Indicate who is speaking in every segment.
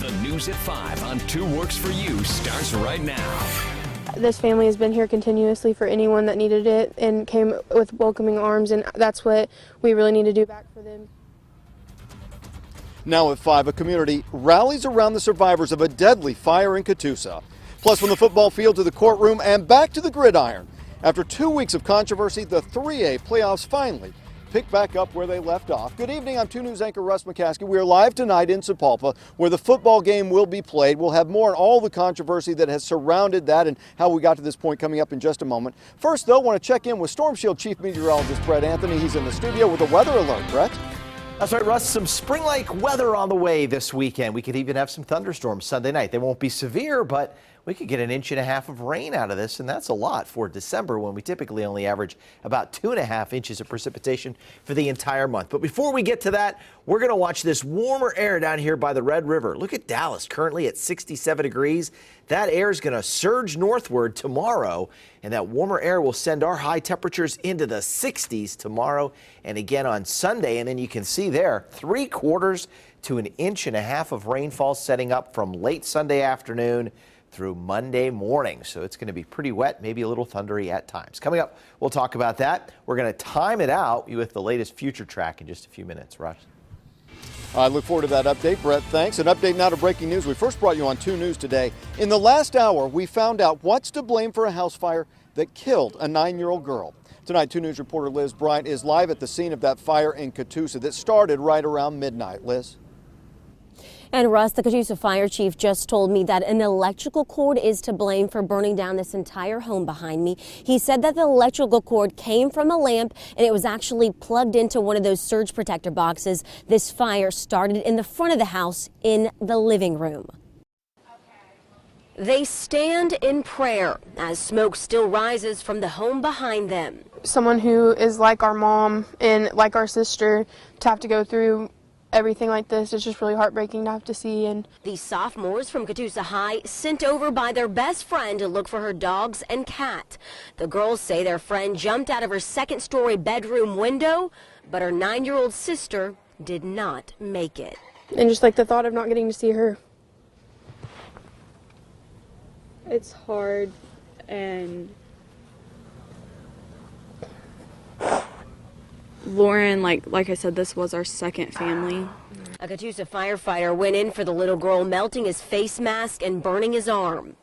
Speaker 1: The News at 5 on 2 Works For You starts right now.
Speaker 2: This family has been here continuously for anyone that needed it and came with welcoming arms, and that's what we really need to do back for them.
Speaker 3: Now at 5, a community rallies around the survivors of a deadly fire in Catoosa. Plus, from the football field to the courtroom and back to the gridiron. After 2 weeks of controversy, the 3A playoffs finally pick back up where they left off. Good evening, I'm 2 News anchor Russ McCaskey. We are live tonight in Sapulpa, where the football game will be played. We'll have more on all the controversy that has surrounded that and how we got to this point coming up in just a moment. First, though, I want to check in with Storm Shield Chief Meteorologist Brett Anthony. He's in the studio with a weather alert. Brett?
Speaker 4: That's right, Russ. Some spring-like weather on the way this weekend. We could even have some thunderstorms Sunday night. They won't be severe, but we could get 1.5 inches of rain out of this, and that's a lot for December when we typically only average about 2.5 inches of precipitation for the entire month. But before we get to that, we're going to watch this warmer air down here by the Red River. Look at Dallas, currently at 67 degrees. That air is going to surge northward tomorrow, and that warmer air will send our high temperatures into the 60s tomorrow and again on Sunday. And then you can see there 3/4 to 1.5 inches of rainfall setting up from late Sunday afternoon through Monday morning. So it's going to be pretty wet, maybe a little thundery at times. Coming up, we'll talk about that. We're going to time it out with the latest future track in just a few minutes. Russ.
Speaker 3: I look forward to that update, Brett. Thanks. An update now to breaking news. We first brought you on 2 News today. In the last hour, we found out what's to blame for a house fire that killed a 9-year-old girl. Tonight, 2 News reporter Liz Bryant is live at the scene of that fire in Catoosa that started right around midnight. Liz?
Speaker 5: And Russ, the Catoosa fire chief just told me that an electrical cord is to blame for burning down this entire home behind me. He said that the electrical cord came from a lamp and it was actually plugged into one of those surge protector boxes. This fire started in the front of the house in the living room. They stand in prayer as smoke still rises from the home behind them.
Speaker 2: Someone who is like our mom and like our sister to have to go through everything like this is just really heartbreaking to have to see. And
Speaker 5: these sophomores from Catoosa High sent over by their best friend to look for her dogs and cat. The girls say their friend jumped out of her second-story bedroom window, but her 9-year-old sister did not make it.
Speaker 2: And just like the thought of not getting to see her.
Speaker 6: It's hard, and Lauren, like I said, this was our second family.
Speaker 5: A Catoosa firefighter went in for the little girl, melting his face mask and burning his arm.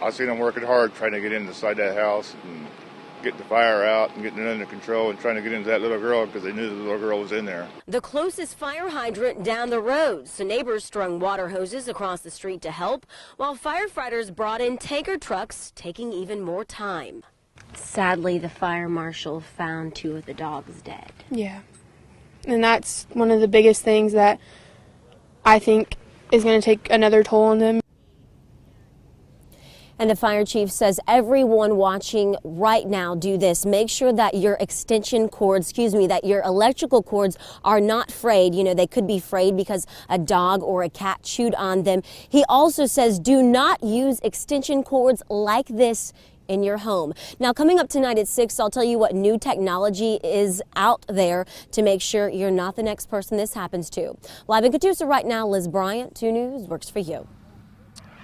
Speaker 7: I seen them working hard trying to get inside that house and get the fire out and getting it under control and trying to get into that little girl because they knew the little girl was in there.
Speaker 5: The closest fire hydrant down the road, so neighbors strung water hoses across the street to help, while firefighters brought in tanker trucks, taking even more time. Sadly, the fire marshal found 2 of the dogs dead.
Speaker 2: Yeah. And that's one of the biggest things that I think is going to take another toll on them.
Speaker 5: And the fire chief says everyone watching right now do this. Make sure that your extension cords, that your electrical cords are not frayed. You know, they could be frayed because a dog or a cat chewed on them. He also says do not use extension cords like this in your home. Now, coming up tonight at 6, I'll tell you what new technology is out there to make sure you're not the next person this happens to. Live in Catoosa right now, Liz Bryant, 2 News, Works For You.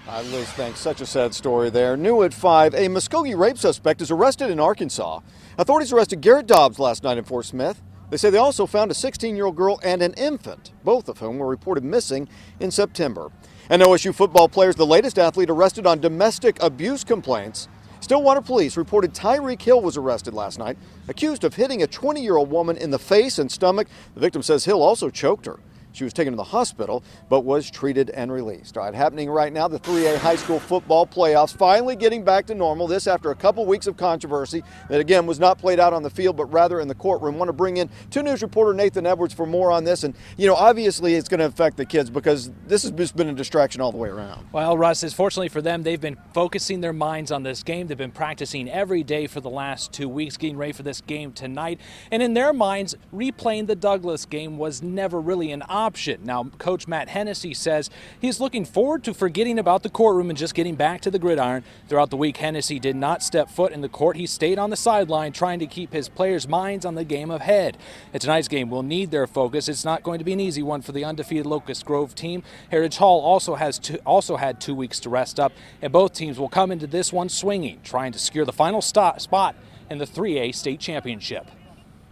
Speaker 3: Liz, thanks. Such a sad story there. New at 5, a Muskogee rape suspect is arrested in Arkansas. Authorities arrested Garrett Dobbs last night in Fort Smith. They say they also found a 16-year-old girl and an infant, both of whom were reported missing in September. And OSU football players, the latest athlete arrested on domestic abuse complaints. Stillwater police reported Tyreek Hill was arrested last night, accused of hitting a 20-year-old woman in the face and stomach. The victim says Hill also choked her. She was taken to the hospital, but was treated and released. All right, happening right now, the 3A high school football playoffs finally getting back to normal. This after a couple weeks of controversy that, again, was not played out on the field, but rather in the courtroom. Want to bring in 2 News reporter Nathan Edwards for more on this. And, you know, obviously it's going to affect the kids because this has just been a distraction all the way around.
Speaker 8: Well, Russ, fortunately for them, they've been focusing their minds on this game. They've been practicing every day for the last 2 weeks, getting ready for this game tonight. And in their minds, replaying the Douglas game was never really an option. option. Now, Coach Matt Hennessy says he's looking forward to forgetting about the courtroom and just getting back to the gridiron. Throughout the week, Hennessy did not step foot in the court. He stayed on the sideline trying to keep his players' minds on the game ahead. And tonight's game will need their focus. It's not going to be an easy one for the undefeated Locust Grove team. Heritage Hall also had 2 weeks to rest up, and both teams will come into this one swinging, trying to secure the final spot in the 3A state championship.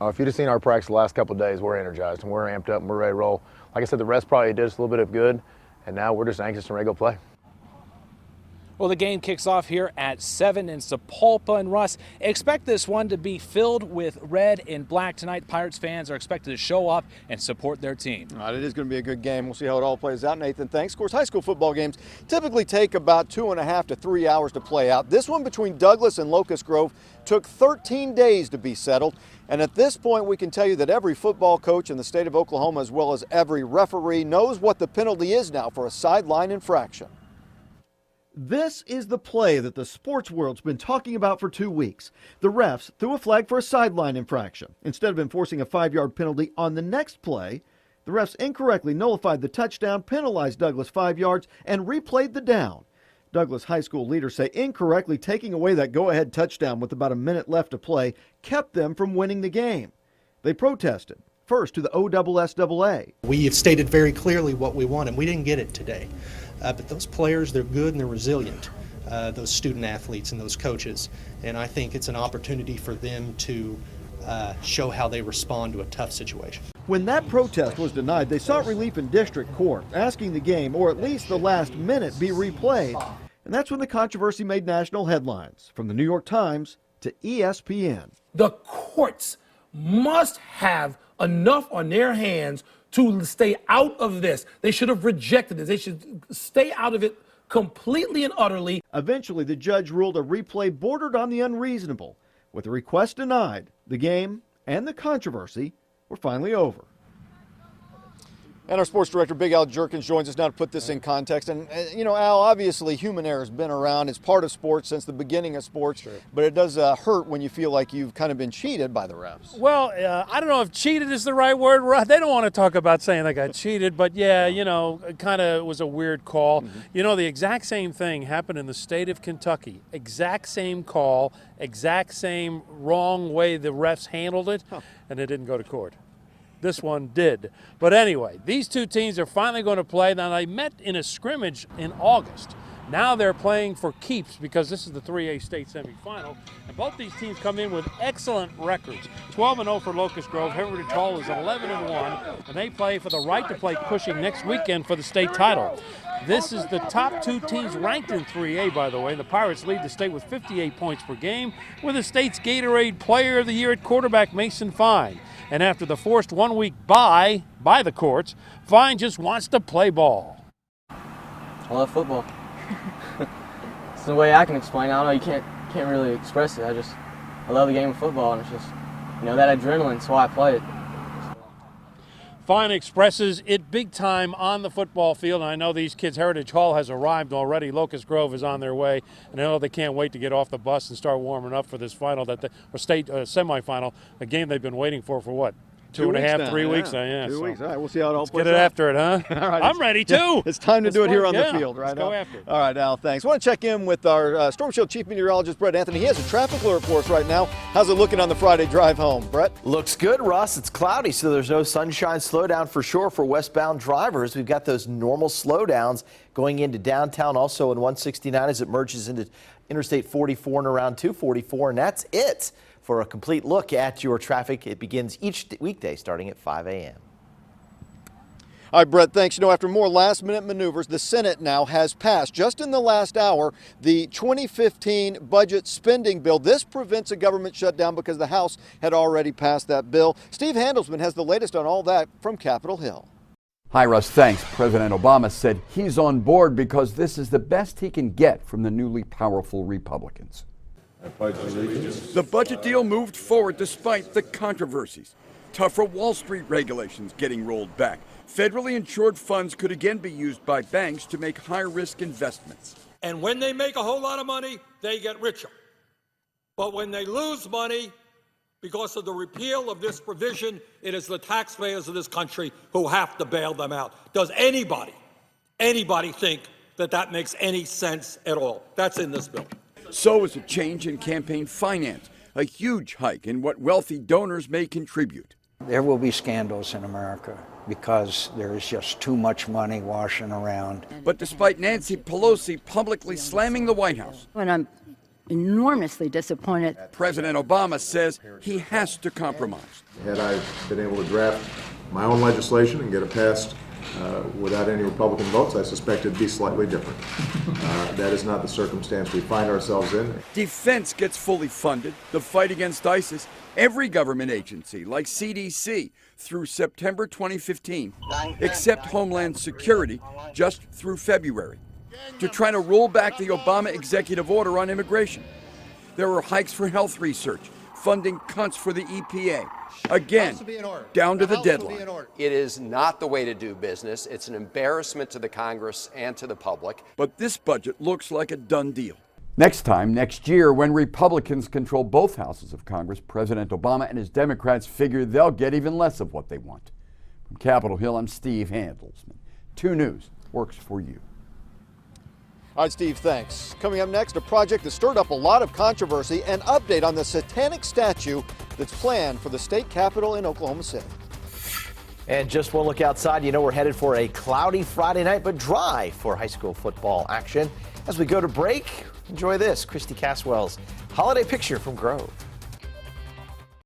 Speaker 9: If you'd have seen our practice the last couple of days, we're energized and we're amped up and we're ready to roll. Like I said, the rest probably did us a little bit of good, and now we're just anxious and ready to go play.
Speaker 8: Well, the game kicks off here at 7 in Sapulpa. And Russ, expect this one to be filled with red and black tonight. Pirates fans are expected to show up and support their team.
Speaker 3: All right, it is going to be a good game. We'll see how it all plays out. Nathan, thanks. Of course, high school football games typically take about 2.5 to 3 hours to play out. This one between Douglas and Locust Grove took 13 days to be settled. And at this point, we can tell you that every football coach in the state of Oklahoma, as well as every referee, knows what the penalty is now for a sideline infraction. This is the play that the sports world's been talking about for 2 weeks. The refs threw a flag for a sideline infraction. Instead of enforcing a 5-yard penalty on the next play, the refs incorrectly nullified the touchdown, penalized Douglas 5 yards, and replayed the down. Douglas high school leaders say incorrectly taking away that go-ahead touchdown with about a minute left to play kept them from winning the game. They protested, first to the OSSAA.
Speaker 10: We have stated very clearly what we want, and we didn't get it today. But those players, they're good and they're resilient, those student athletes and those coaches. And I think it's an opportunity for them to show how they respond to a tough situation.
Speaker 3: When that protest was denied, they sought relief in district court, asking the game, or at least the last minute, be replayed. And that's when the controversy made national headlines, from the New York Times to ESPN.
Speaker 11: The courts must have enough on their hands to stay out of this. They should have rejected this. They should stay out of it completely and utterly.
Speaker 3: Eventually, the judge ruled a replay bordered on the unreasonable. With the request denied, the game and the controversy were finally over. And our sports director, Big Al Jerkins, joins us now to put this in context. And, you know, Al, obviously human error has been around. It's part of sports since the beginning of sports. Sure. But it does hurt when you feel like you've kind of been cheated by the refs.
Speaker 12: Well, I don't know if cheated is the right word. They don't want to talk about saying they got cheated. But, yeah, you know, it kind of was a weird call. Mm-hmm. You know, the exact same thing happened in the state of Kentucky. Exact same call, exact same wrong way the refs handled it, and it didn't go to court. This one did. But anyway, these two teams are finally going to play. Now, they met in a scrimmage in August. Now they're playing for keeps because this is the 3A state semifinal. And both these teams come in with excellent records. 12-0 for Locust Grove. Heritage Hall is 11-1. And they play for the right to play Cushing next weekend for the state title. This is the top two teams ranked in 3A, by the way. The Pirates lead the state with 58 points per game, with the state's Gatorade Player of the Year at quarterback Mason Fine. And after the forced 1 week bye by the courts, Fine just wants to play ball.
Speaker 13: I love football. It's the way I can explain it. I don't know, you can't really express it. I love the game of football, and it's just, you know, that adrenaline, that's why I play it.
Speaker 12: Fine expresses it big time on the football field. And I know these kids, Heritage Hall has arrived already. Locust Grove is on their way. And I know they can't wait to get off the bus and start warming up for this final, or state semifinal, a game they've been waiting for what? 2.5, 3 weeks now, yeah.
Speaker 3: 2 weeks. All right, we'll see how it all plays out.
Speaker 12: Get it after it, huh?
Speaker 3: All right.
Speaker 12: I'm ready, too.
Speaker 3: It's time to do it here on the field, right?
Speaker 12: Let's go after it.
Speaker 3: All right, Al, thanks. I want to check in with our Storm Shield Chief Meteorologist, Brett Anthony. He has a traffic alert for us right now. How's it looking on the Friday drive home, Brett?
Speaker 4: Looks good, Russ. It's cloudy, so there's no sunshine slowdown for sure for westbound drivers. We've got those normal slowdowns going into downtown, also in 169 as it merges into Interstate 44 and around 244, and that's it. For a complete look at your traffic, it begins each weekday starting at 5 a.m.
Speaker 3: All right, Brett, thanks. You know, after more last-minute maneuvers, the Senate now has passed, just in the last hour, the 2015 budget spending bill. This prevents a government shutdown because the House had already passed that bill. Steve Handelsman has the latest on all that from Capitol Hill.
Speaker 14: Hi, Russ. Thanks. President Obama said he's on board because this is the best he can get from the newly powerful Republicans.
Speaker 15: The budget deal moved forward despite the controversies. Tougher Wall Street regulations getting rolled back. Federally insured funds could again be used by banks to make high-risk investments.
Speaker 16: And when they make a whole lot of money, they get richer. But when they lose money, Because of the repeal of this provision, it is the taxpayers of this country who have to bail them out. Does anybody think that makes any sense at all? That's in this bill.
Speaker 15: So is a change in campaign finance, a huge hike in what wealthy donors may contribute.
Speaker 17: There will be scandals in America because there is just too much money washing around.
Speaker 15: But despite Nancy Pelosi publicly slamming the White House,
Speaker 18: And I'm enormously disappointed.
Speaker 15: President Obama says he has to compromise.
Speaker 19: Had I been able to draft my own legislation and get it passed without any Republican votes, I suspect it'd be slightly different. That is not the circumstance we find ourselves in.
Speaker 15: Defense gets fully funded. The fight against ISIS, every government agency like CDC through September 2015, except Homeland Security just through February, to try to roll back the Obama executive order on immigration. There were hikes for health research, funding cuts for the EPA. Again, down to the deadline.
Speaker 20: It is not the way to do business. It's an embarrassment to the Congress and to the public.
Speaker 15: But this budget looks like a done deal.
Speaker 14: Next time, next year, when Republicans control both houses of Congress, President Obama and his Democrats figure they'll get even less of what they want. From Capitol Hill, I'm Steve Handelsman. 2 News works for you.
Speaker 3: All right, Steve, thanks. Coming up next, a project that stirred up a lot of controversy, an update on the satanic statue that's planned for the state capitol in Oklahoma City.
Speaker 4: And just one look outside, you know we're headed for a cloudy Friday night, but dry for high school football action. As we go to break, enjoy this, Christy Caswell's holiday picture from Grove.